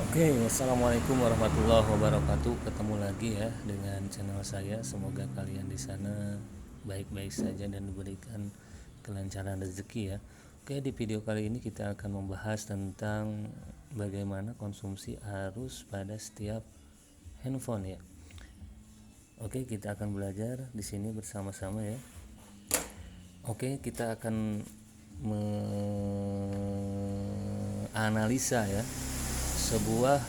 Oke, assalamualaikum warahmatullahi wabarakatuh. Ketemu lagi ya dengan channel saya. Semoga kalian di sana baik-baik saja dan diberikan kelancaran rezeki ya. Oke, di video kali ini kita akan membahas tentang bagaimana konsumsi arus pada setiap handphone ya. Oke, kita akan belajar di sini bersama-sama ya. Oke, kita akan menganalisa ya sebuah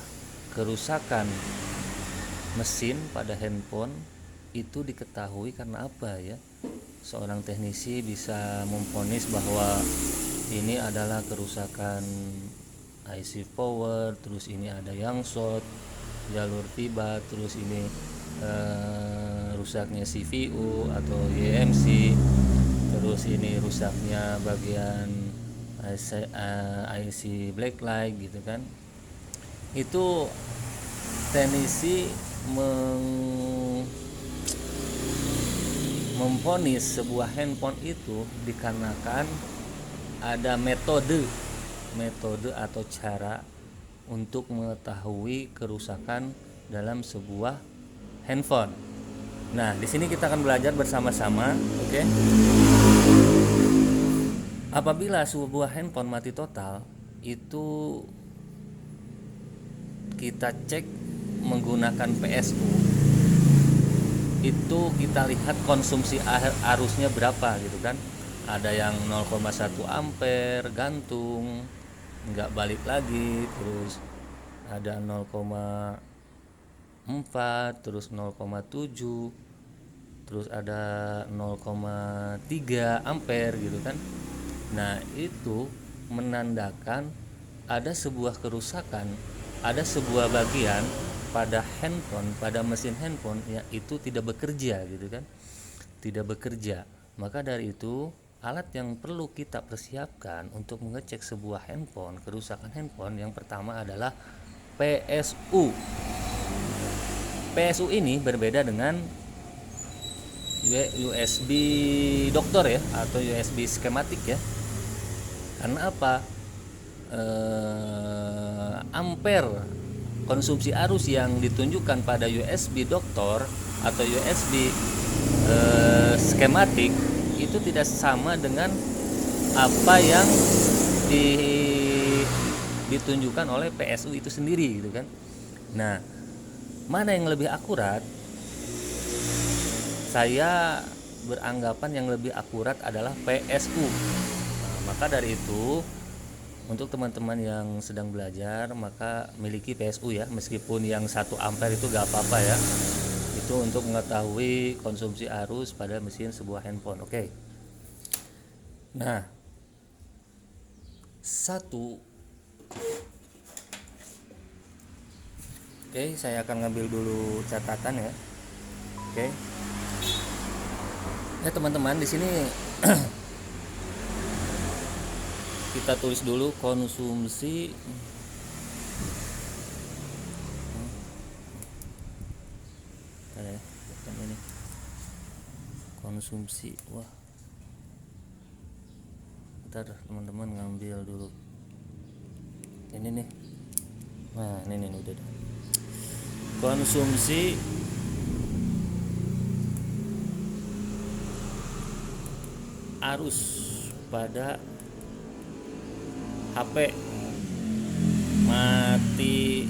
kerusakan mesin pada handphone itu diketahui karena apa ya. Seorang teknisi bisa memvonis bahwa ini adalah kerusakan IC power, terus ini ada yang short, jalur feedback, terus ini rusaknya CPU atau YMC, terus ini rusaknya bagian IC blacklight gitu kan. Itu teknisi memvonis sebuah handphone itu dikarenakan ada metode atau cara untuk mengetahui kerusakan dalam sebuah handphone. Nah, di sini kita akan belajar bersama-sama, oke? Apabila sebuah handphone mati total, itu kita cek menggunakan PSU, itu kita lihat konsumsi arusnya berapa gitu kan. Ada yang 0,1 ampere gantung nggak balik lagi, terus ada 0,4, terus 0,7, terus ada 0,3 ampere gitu kan. Nah, itu menandakan ada sebuah kerusakan, ada sebuah bagian pada handphone, pada mesin handphone ya, itu tidak bekerja gitu kan, tidak bekerja. Maka dari itu alat yang perlu kita persiapkan untuk mengecek sebuah handphone, kerusakan handphone, yang pertama adalah PSU. PSU ini berbeda dengan USB doktor ya, atau USB skematik ya. Karena apa? Ampere konsumsi arus yang ditunjukkan pada USB doktor atau USB skematik itu tidak sama dengan apa yang ditunjukkan oleh PSU itu sendiri gitu kan. Nah, mana yang lebih akurat? Saya beranggapan yang lebih akurat adalah PSU. Nah, maka dari itu untuk teman-teman yang sedang belajar, maka miliki PSU ya, meskipun yang 1 ampere itu gak apa-apa ya. Itu untuk mengetahui konsumsi arus pada mesin sebuah handphone. Oke. Nah, saya akan ngambil dulu catatan ya. Oke. Ya teman-teman, di sini kita tulis dulu konsumsi ini konsumsi. Wah, ntar teman-teman ngambil dulu ini nih. Nah, ini udah konsumsi arus pada HP mati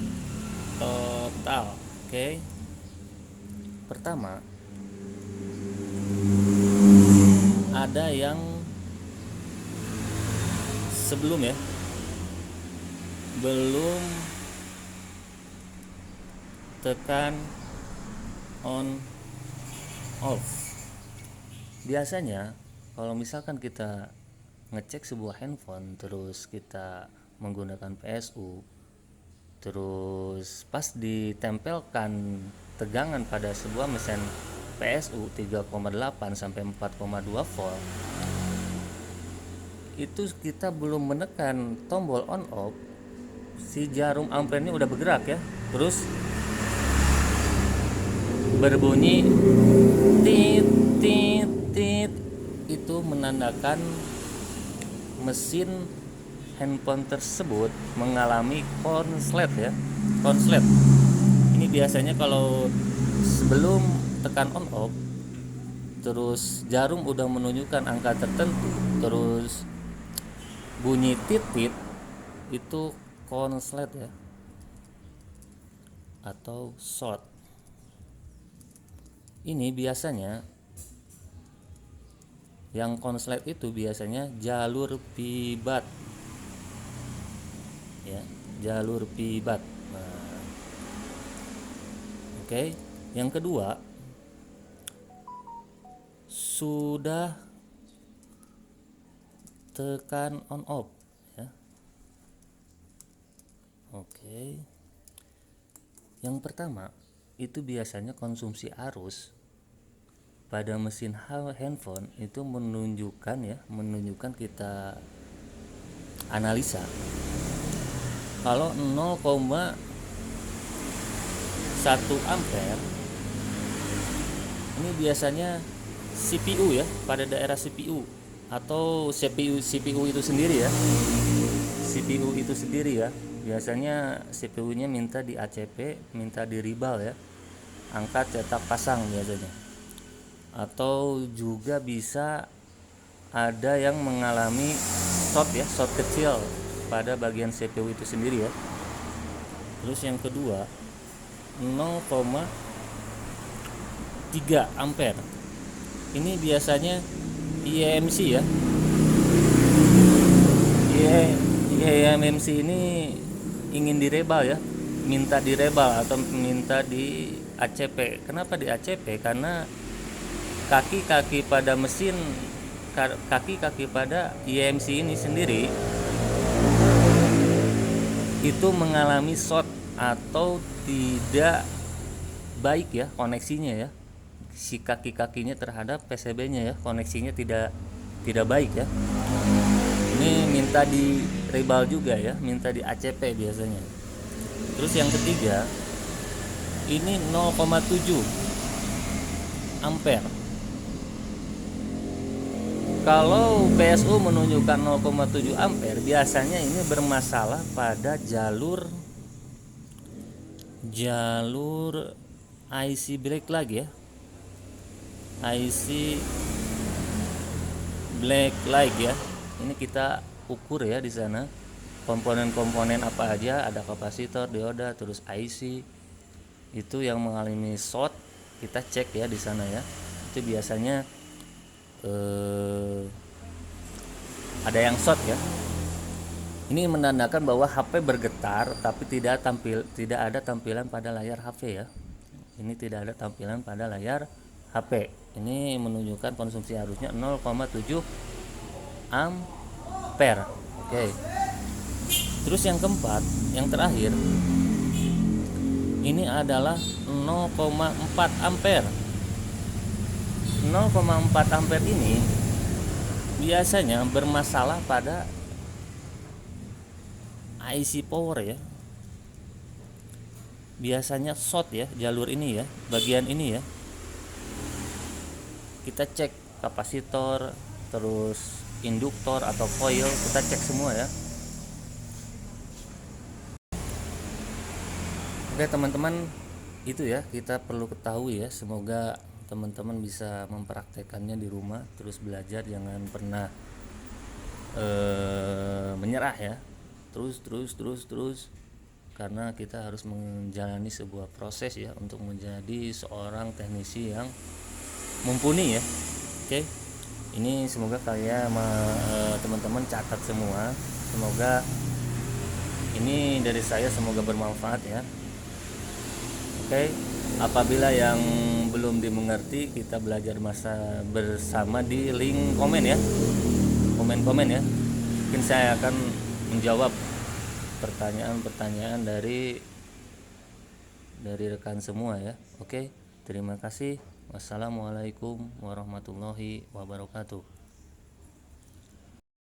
total. Oke. Pertama, ada yang sebelum ya, belum tekan on off. Biasanya kalau misalkan kita ngecek sebuah handphone, terus kita menggunakan PSU, terus pas ditempelkan tegangan pada sebuah mesin PSU 3,8 sampai 4,2 volt, itu kita belum menekan tombol on off, si jarum ampernya udah bergerak ya, terus berbunyi tit tit tit. Itu menandakan mesin handphone tersebut mengalami konslet ya. konslet. Ini biasanya kalau sebelum tekan on off, terus jarum udah menunjukkan angka tertentu, terus bunyi titit, itu konslet ya, atau short. Ini biasanya yang konslet itu biasanya jalur pibat ya, jalur pibat. Nah, oke. Yang kedua, sudah tekan on off ya. Oke. Yang pertama itu biasanya konsumsi arus pada mesin handphone itu menunjukkan kita analisa kalau 0,1 ampere ini biasanya CPU ya, pada daerah CPU atau CPU itu sendiri ya. CPU itu sendiri ya. Biasanya CPU-nya minta di ACP, minta di ribal ya. Angkat cetak pasang biasanya. Atau juga bisa ada yang mengalami short kecil pada bagian CPU itu sendiri ya. Terus yang kedua 0,3 ampere. Ini biasanya IEMC ya. IEMC ini ingin direbal ya, minta direbal atau minta di ACP. Kenapa di ACP? Karena kaki-kaki pada mesin, kaki-kaki pada IEMC ini sendiri itu mengalami short atau tidak baik ya koneksinya ya, si kaki-kakinya terhadap PCB-nya ya, koneksinya tidak baik ya. Ini minta di rebal juga ya, minta di ACP biasanya. Terus yang ketiga ini 0,7 ampere. Kalau PSU menunjukkan 0,7 ampere, biasanya ini bermasalah pada jalur IC break lagi ya, IC black light ya. Ini kita ukur ya di sana komponen-komponen apa aja, ada kapasitor, dioda, terus IC itu yang mengalami short, kita cek ya di sana ya. Itu biasanya ada yang short ya. Ini menandakan bahwa HP bergetar tapi tidak ada tampilan pada layar HP ya. Ini tidak ada tampilan pada layar HP. Ini menunjukkan konsumsi arusnya 0,7 ampere. Oke. Terus yang keempat, yang terakhir, ini adalah 0,4 ampere. 0,4 ampere ini biasanya bermasalah pada IC power ya. Biasanya short ya, jalur ini ya, bagian ini ya. Kita cek kapasitor, terus induktor atau coil, kita cek semua ya. Oke teman-teman, itu ya kita perlu ketahui ya. Semoga teman-teman bisa mempraktekannya di rumah, terus belajar, jangan pernah menyerah ya. Terus karena kita harus menjalani sebuah proses ya untuk menjadi seorang teknisi yang mumpuni ya. Oke, ini semoga kalian teman-teman catat semua. Semoga ini dari saya semoga bermanfaat ya. Oke, apabila yang belum dimengerti, kita belajar masa bersama di link komen ya, komen ya. Mungkin saya akan menjawab pertanyaan-pertanyaan dari rekan semua ya. Oke, terima kasih. Wassalamualaikum warahmatullahi wabarakatuh.